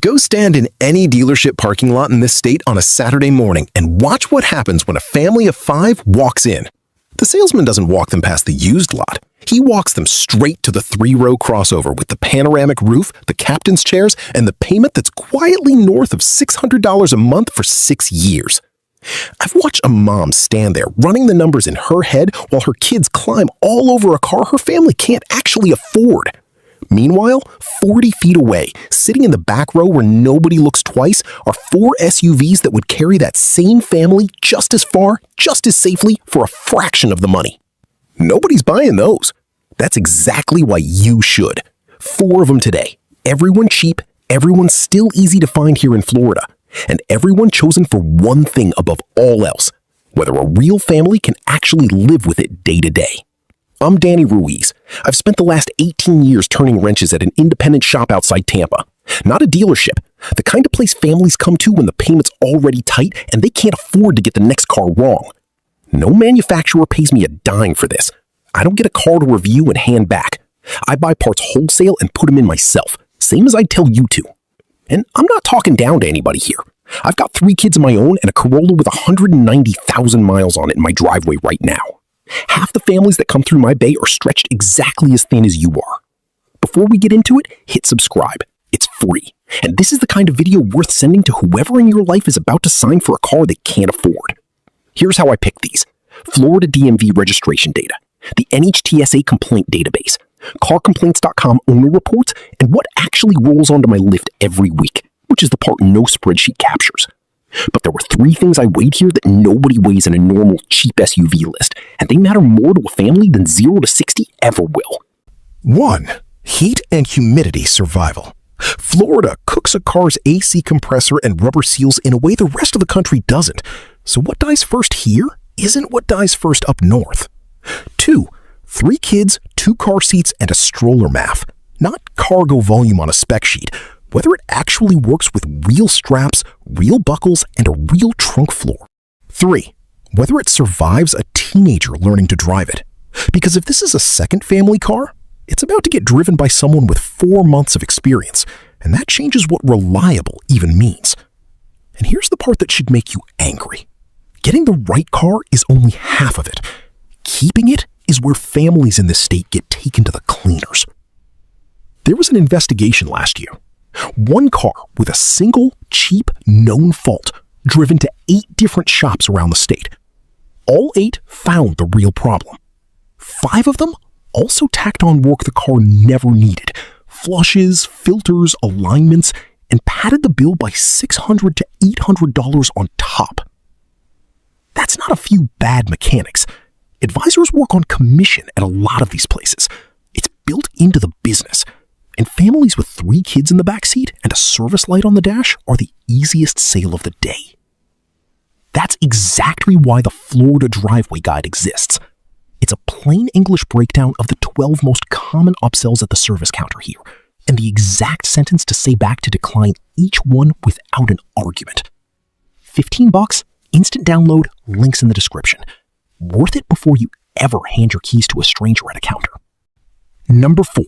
Go stand in any dealership parking lot in this state on a Saturday morning and watch what happens when a family of 5 walks in. The salesman doesn't walk them past the used lot. He walks them straight to the 3-row crossover with the panoramic roof, the captain's chairs, and the payment that's quietly north of $600 a month for 6 years. I've watched a mom stand there running the numbers in her head while her kids climb all over a car her family can't actually afford. Meanwhile, 40 feet away, sitting in the back row where nobody looks twice, are 4 SUVs that would carry that same family just as far, just as safely, for a fraction of the money. Nobody's buying those. That's exactly why you should. 4 of them today. Everyone cheap, everyone still easy to find here in Florida, and everyone chosen for one thing above all else: whether a real family can actually live with it day to day. I'm Danny Ruiz. I've spent the last 18 years turning wrenches at an independent shop outside Tampa. Not a dealership, the kind of place families come to when the payment's already tight and they can't afford to get the next car wrong. No manufacturer pays me a dime for this. I don't get a car to review and hand back. I buy parts wholesale and put them in myself, same as I'd tell you to. And I'm not talking down to anybody here. I've got 3 kids of my own and a Corolla with 190,000 miles on it in my driveway right now. Half the families that come through my bay are stretched exactly as thin as you are. Before we get into it, hit subscribe. It's free. And this is the kind of video worth sending to whoever in your life is about to sign for a car they can't afford. Here's how I pick these: Florida DMV registration data, the NHTSA complaint database, carcomplaints.com owner reports, and what actually rolls onto my lift every week, which is the part no spreadsheet captures. But there were 3 things I weighed here that nobody weighs in a normal cheap SUV list, and they matter more to a family than 0 to 60 ever will. 1. Heat and humidity survival. Florida cooks a car's AC compressor and rubber seals in a way the rest of the country doesn't. So what dies first here isn't what dies first up north. 2. 3 kids, 2 car seats, and a stroller math. Not cargo volume on a spec sheet. Whether it actually works with real straps, real buckles, and a real trunk floor. 3. Whether it survives a teenager learning to drive it. Because if this is a second family car, it's about to get driven by someone with 4 months of experience, and that changes what reliable even means. And here's the part that should make you angry. Getting the right car is only half of it. Keeping it is where families in this state get taken to the cleaners. There was an investigation last year. 1 car with a single, cheap, known fault driven to 8 different shops around the state. All 8 found the real problem. 5 of them also tacked on work the car never needed: flushes, filters, alignments, and padded the bill by $600 to $800 on top. That's not a few bad mechanics. Advisors work on commission at a lot of these places. It's built into the business. And families with 3 kids in the backseat and a service light on the dash are the easiest sale of the day. That's exactly why the Florida Driveway Guide exists. It's a plain English breakdown of the 12 most common upsells at the service counter here, and the exact sentence to say back to decline each one without an argument. $15, instant download, links in the description. Worth it before you ever hand your keys to a stranger at a counter. Number 4.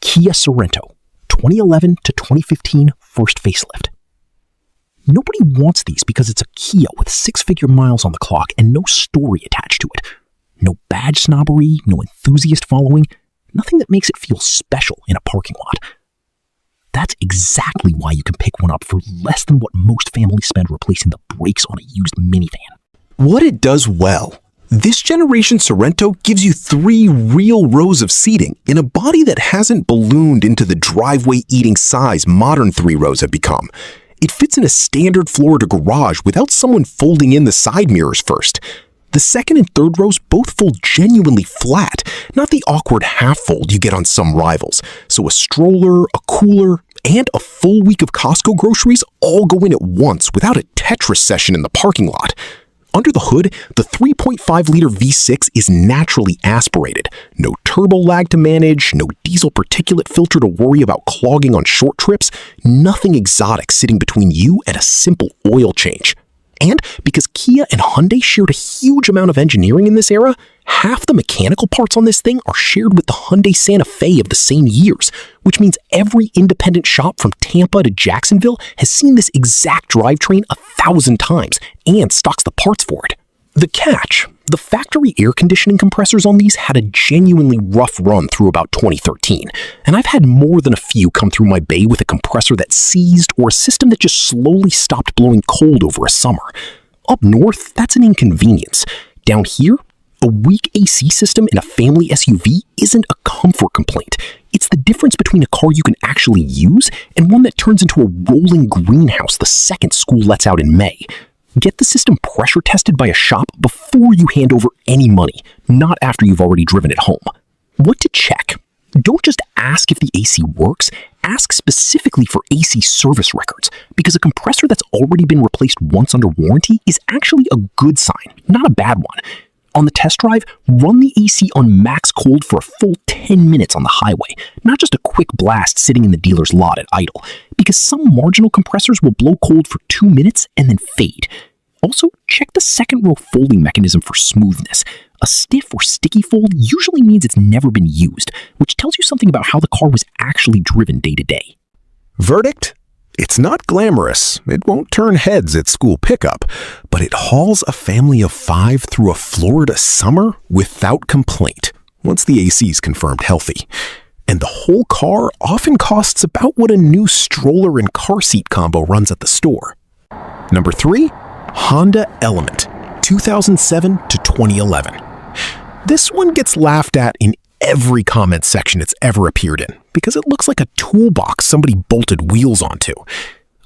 Kia Sorento, 2011 to 2015 first facelift. Nobody wants these because it's a Kia with 6-figure miles on the clock and no story attached to it. No badge snobbery, no enthusiast following, nothing that makes it feel special in a parking lot. That's exactly why you can pick one up for less than what most families spend replacing the brakes on a used minivan. What it does well: this generation Sorento gives you 3 real rows of seating in a body that hasn't ballooned into the driveway-eating size modern 3 rows have become. It fits in a standard Florida garage without someone folding in the side mirrors first. The second and third rows both fold genuinely flat, not the awkward half-fold you get on some rivals. So a stroller, a cooler, and a full week of Costco groceries all go in at once without a Tetris session in the parking lot. Under the hood, the 3.5-liter V6 is naturally aspirated. No turbo lag to manage, no diesel particulate filter to worry about clogging on short trips, nothing exotic sitting between you and a simple oil change. And because Kia and Hyundai shared a huge amount of engineering in this era, Half the mechanical parts on this thing are shared with the Hyundai Santa Fe of the same years, which means every independent shop from Tampa to Jacksonville has seen this exact drivetrain 1,000 times and stocks the parts for it. The catch: the factory air conditioning compressors on these had a genuinely rough run through about 2013, and I've had more than a few come through my bay with a compressor that seized or a system that just slowly stopped blowing cold over a summer. Up north, that's an inconvenience. Down here, a weak AC system in a family SUV isn't a comfort complaint. It's the difference between a car you can actually use and one that turns into a rolling greenhouse the second school lets out in May. Get the system pressure tested by a shop before you hand over any money, not after you've already driven it home. What to check? Don't just ask if the AC works, ask specifically for AC service records, because a compressor that's already been replaced once under warranty is actually a good sign, not a bad one. On the test drive, run the AC on max cold for a full 10 minutes on the highway, not just a quick blast sitting in the dealer's lot at idle, because some marginal compressors will blow cold for 2 minutes and then fade. Also, check the second row folding mechanism for smoothness. A stiff or sticky fold usually means it's never been used, which tells you something about how the car was actually driven day to day. Verdict? It's not glamorous, it won't turn heads at school pickup, but it hauls a family of 5 through a Florida summer without complaint, once the AC is confirmed healthy. And the whole car often costs about what a new stroller and car seat combo runs at the store. Number 3, Honda Element, 2007 to 2011. This one gets laughed at in every comment section it's ever appeared in, because it looks like a toolbox somebody bolted wheels onto.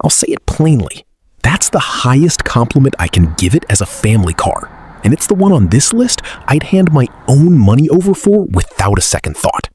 I'll say it plainly, that's the highest compliment I can give it as a family car, and it's the one on this list I'd hand my own money over for without a second thought.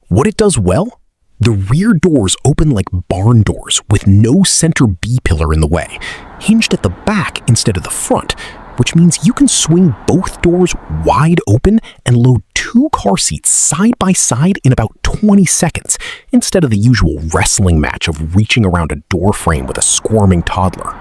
What it does well? The rear doors open like barn doors with no center B-pillar in the way, hinged at the back instead of the front, which means you can swing both doors wide open and load 2 car seats side by side in about 20 seconds, instead of the usual wrestling match of reaching around a door frame with a squirming toddler.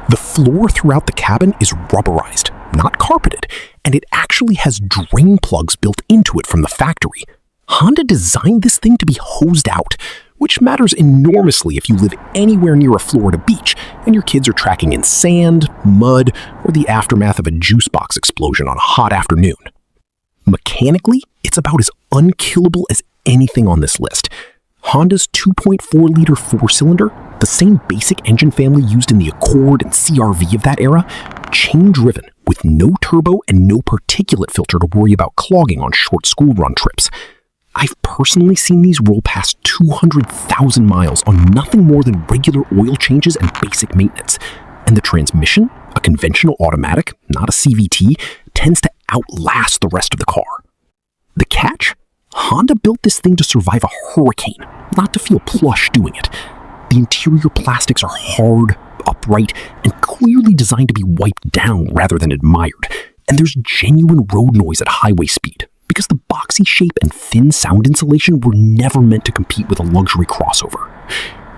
The floor throughout the cabin is rubberized, not carpeted, and it actually has drain plugs built into it from the factory. Honda designed this thing to be hosed out, which matters enormously if you live anywhere near a Florida beach and your kids are tracking in sand, mud, or the aftermath of a juice box explosion on a hot afternoon. Mechanically, it's about as unkillable as anything on this list. Honda's 2.4-liter 4-cylinder, the same basic engine family used in the Accord and CR-V of that era, chain-driven with no turbo and no particulate filter to worry about clogging on short school run trips. I've personally seen these roll past 200,000 miles on nothing more than regular oil changes and basic maintenance. And the transmission, a conventional automatic, not a CVT, tends to outlast the rest of the car. The catch? Honda built this thing to survive a hurricane, not to feel plush doing it. The interior plastics are hard, upright, and clearly designed to be wiped down rather than admired. And there's genuine road noise at highway speed, because the boxy shape and thin sound insulation were never meant to compete with a luxury crossover.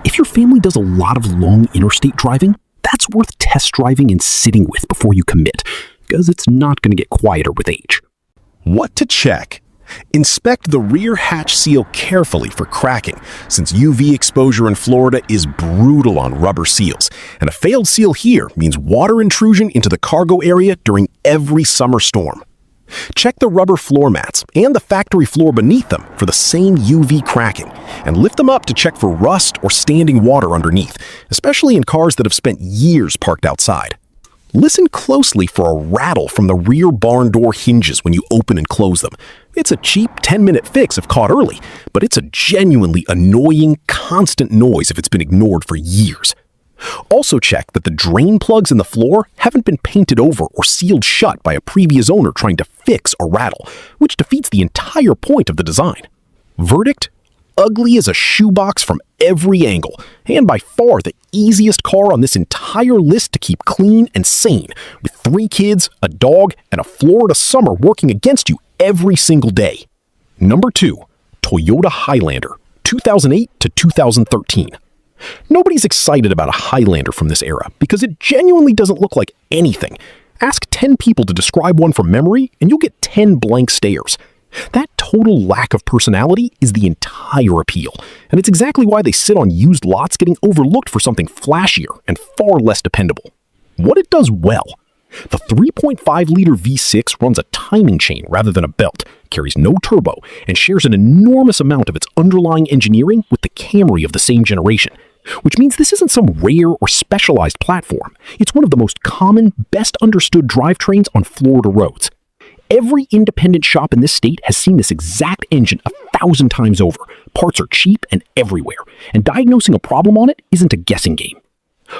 If your family does a lot of long interstate driving, that's worth test driving and sitting with before you commit, because it's not going to get quieter with age. What to check? Inspect the rear hatch seal carefully for cracking, since UV exposure in Florida is brutal on rubber seals, and a failed seal here means water intrusion into the cargo area during every summer storm. Check the rubber floor mats and the factory floor beneath them for the same UV cracking, and lift them up to check for rust or standing water underneath, especially in cars that have spent years parked outside. Listen closely for a rattle from the rear barn door hinges when you open and close them. It's a cheap 10-minute fix if caught early, but it's a genuinely annoying, constant noise if it's been ignored for years. Also check that the drain plugs in the floor haven't been painted over or sealed shut by a previous owner trying to fix a rattle, which defeats the entire point of the design. Verdict? Ugly as a shoebox from every angle, and by far the easiest car on this entire list to keep clean and sane, with 3 kids, a dog, and a Florida summer working against you every single day. Number 2, Toyota Highlander, 2008 to 2013. Nobody's excited about a Highlander from this era because it genuinely doesn't look like anything. Ask 10 people to describe one from memory, and you'll get 10 blank stares. That total lack of personality is the entire appeal, and it's exactly why they sit on used lots getting overlooked for something flashier and far less dependable. What it does well: the 3.5-liter V6 runs a timing chain rather than a belt, carries no turbo, and shares an enormous amount of its underlying engineering with the Camry of the same generation, which means this isn't some rare or specialized platform. It's one of the most common, best understood drivetrains on Florida roads. Every independent shop in this state has seen this exact engine 1,000 times over. Parts are cheap and everywhere, and diagnosing a problem on it isn't a guessing game.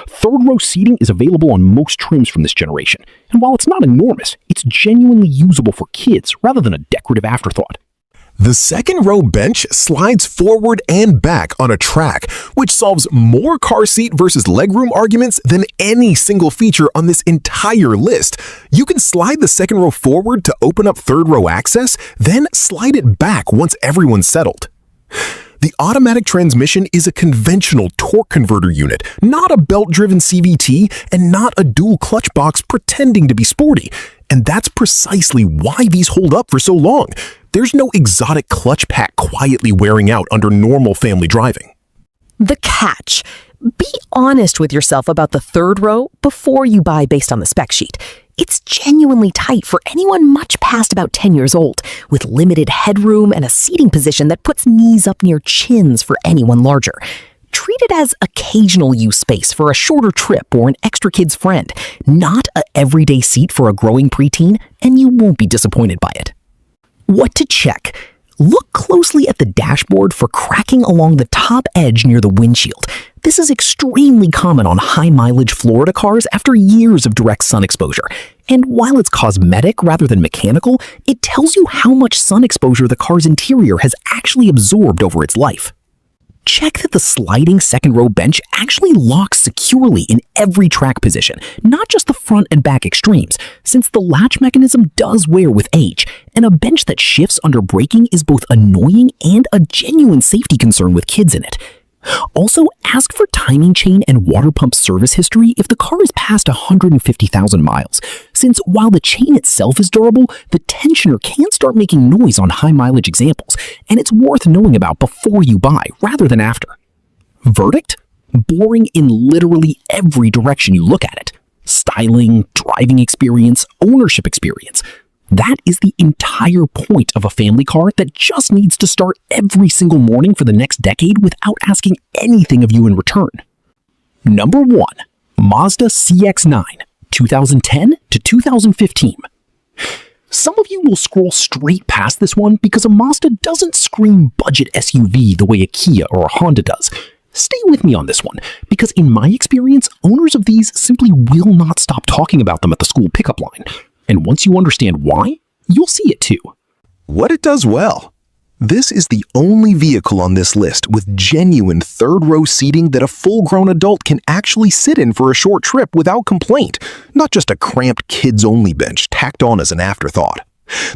Third-row seating is available on most trims from this generation, and while it's not enormous, it's genuinely usable for kids rather than a decorative afterthought. The second-row bench slides forward and back on a track, which solves more car seat versus legroom arguments than any single feature on this entire list. You can slide the second row forward to open up third-row access, then slide it back once everyone's settled. The automatic transmission is a conventional torque converter unit, not a belt-driven CVT, and not a dual clutch box pretending to be sporty. And that's precisely why these hold up for so long. There's no exotic clutch pack quietly wearing out under normal family driving. The catch. Be honest with yourself about the third row before you buy based on the spec sheet. It's genuinely tight for anyone much past about 10 years old, with limited headroom and a seating position that puts knees up near chins for anyone larger. Treat it as occasional use space for a shorter trip or an extra kid's friend, not a everyday seat for a growing preteen, and you won't be disappointed by it. What to check? Look closely at the dashboard for cracking along the top edge near the windshield. This is extremely common on high-mileage Florida cars after years of direct sun exposure. And while it's cosmetic rather than mechanical, it tells you how much sun exposure the car's interior has actually absorbed over its life. Check that the sliding second-row bench actually locks securely in every track position, not just the front and back extremes, since the latch mechanism does wear with age, and a bench that shifts under braking is both annoying and a genuine safety concern with kids in it. Also, ask for timing chain and water pump service history if the car is past 150,000 miles, since while the chain itself is durable, the tensioner can start making noise on high-mileage examples, and it's worth knowing about before you buy rather than after. Verdict? Boring in literally every direction you look at it. Styling, driving experience, ownership experience. That is the entire point of a family car that just needs to start every single morning for the next decade without asking anything of you in return. Number 1. Mazda CX-9, 2010 to 2015. Some of you will scroll straight past this one because a Mazda doesn't scream budget SUV the way a Kia or a Honda does. Stay with me on this one, because in my experience, owners of these simply will not stop talking about them at the school pickup line. And once you understand why, you'll see it too. What it does well. This is the only vehicle on this list with genuine third-row seating that a full-grown adult can actually sit in for a short trip without complaint, not just a cramped kids-only bench tacked on as an afterthought.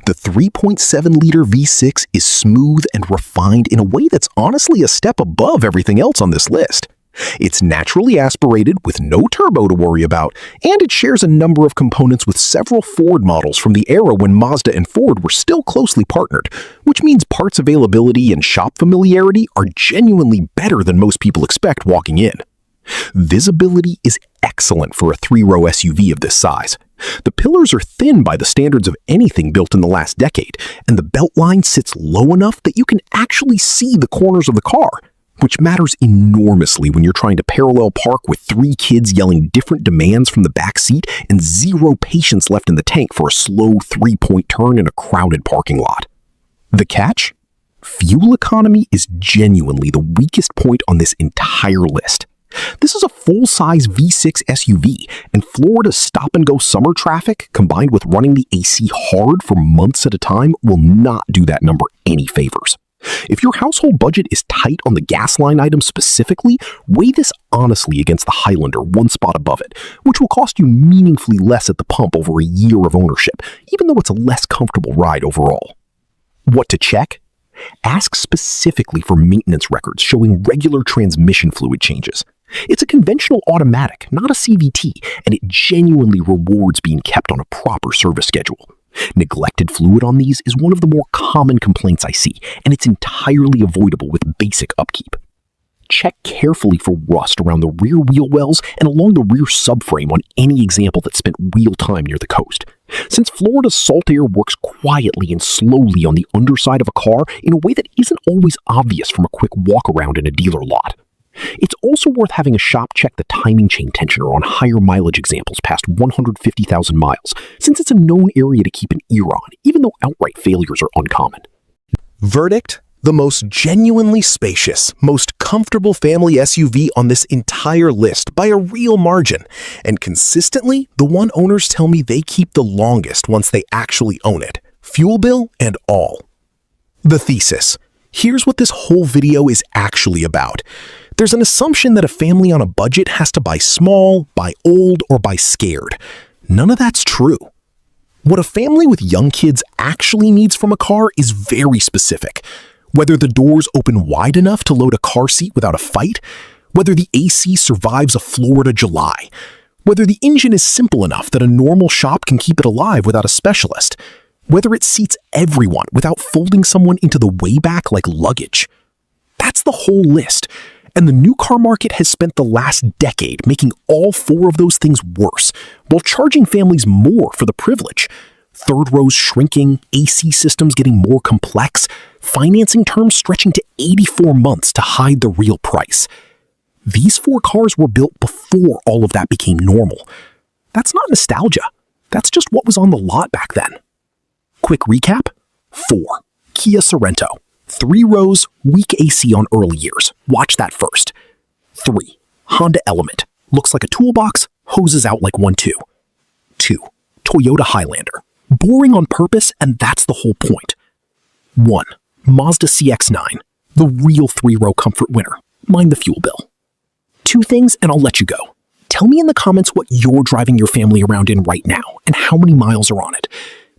The 3.7-liter V6 is smooth and refined in a way that's honestly a step above everything else on this list. It's naturally aspirated with no turbo to worry about, and it shares a number of components with several Ford models from the era when Mazda and Ford were still closely partnered, which means parts availability and shop familiarity are genuinely better than most people expect walking in. Visibility is excellent for a 3-row SUV of this size. The pillars are thin by the standards of anything built in the last decade, and the beltline sits low enough that you can actually see the corners of the car, which matters enormously when you're trying to parallel park with 3 kids yelling different demands from the back seat and 0 patience left in the tank for a slow 3-point turn in a crowded parking lot. The catch? Fuel economy is genuinely the weakest point on this entire list. This is a full-size V6 SUV, and Florida's stop-and-go summer traffic, combined with running the AC hard for months at a time, will not do that number any favors. If your household budget is tight on the gas line item specifically, weigh this honestly against the Highlander one spot above it, which will cost you meaningfully less at the pump over a year of ownership, even though it's a less comfortable ride overall. What to check? Ask specifically for maintenance records showing regular transmission fluid changes. It's a conventional automatic, not a CVT, and it genuinely rewards being kept on a proper service schedule. Neglected fluid on these is one of the more common complaints I see, and it's entirely avoidable with basic upkeep. Check carefully for rust around the rear wheel wells and along the rear subframe on any example that spent wheel time near the coast. Since Florida's salt air works quietly and slowly on the underside of a car in a way that isn't always obvious from a quick walk around in a dealer lot. It's also worth having a shop check the timing chain tensioner on higher mileage examples past 150,000 miles, since it's a known area to keep an ear on, even though outright failures are uncommon. Verdict: the most genuinely spacious, most comfortable family SUV on this entire list by a real margin, and consistently the one owners tell me they keep the longest once they actually own it, fuel bill and all. The thesis. Here's what this whole video is actually about. There's an assumption that a family on a budget has to buy small, buy old, or buy scared. None of that's true. What a family with young kids actually needs from a car is very specific. Whether the doors open wide enough to load a car seat without a fight, whether the AC survives a Florida July, whether the engine is simple enough that a normal shop can keep it alive without a specialist, whether it seats everyone without folding someone into the way back like luggage. That's the whole list. And the new car market has spent the last decade making all four of those things worse, while charging families more for the privilege. Third rows shrinking, AC systems getting more complex, financing terms stretching to 84 months to hide the real price. These four cars were built before all of that became normal. That's not nostalgia. That's just what was on the lot back then. Quick recap. 4. Kia Sorento. 3 rows, weak AC on early years. Watch that first. 3. Honda Element. Looks like a toolbox, hoses out like one too. 2. Toyota Highlander. Boring on purpose, and that's the whole point. 1. Mazda CX-9. The real 3-row comfort winner. Mind the fuel bill. 2 things, and I'll let you go. Tell me in the comments what you're driving your family around in right now, and how many miles are on it.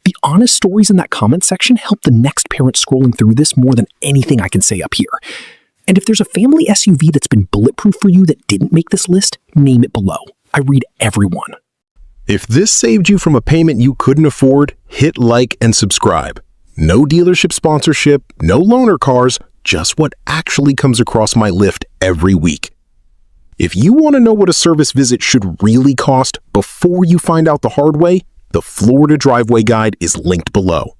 The honest stories in that comment section help the next parent scrolling through this more than anything I can say up here. And if there's a family SUV that's been bulletproof for you that didn't make this list, name it below. I read every one. If this saved you from a payment you couldn't afford, hit like and subscribe. No dealership sponsorship, no loaner cars, just what actually comes across my lift every week. If you want to know what a service visit should really cost before you find out the hard way, the Florida Driveway Guide is linked below.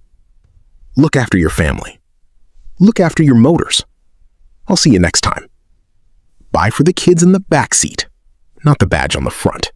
Look after your family. Look after your motors. I'll see you next time. Bye for the kids in the back seat, not the badge on the front.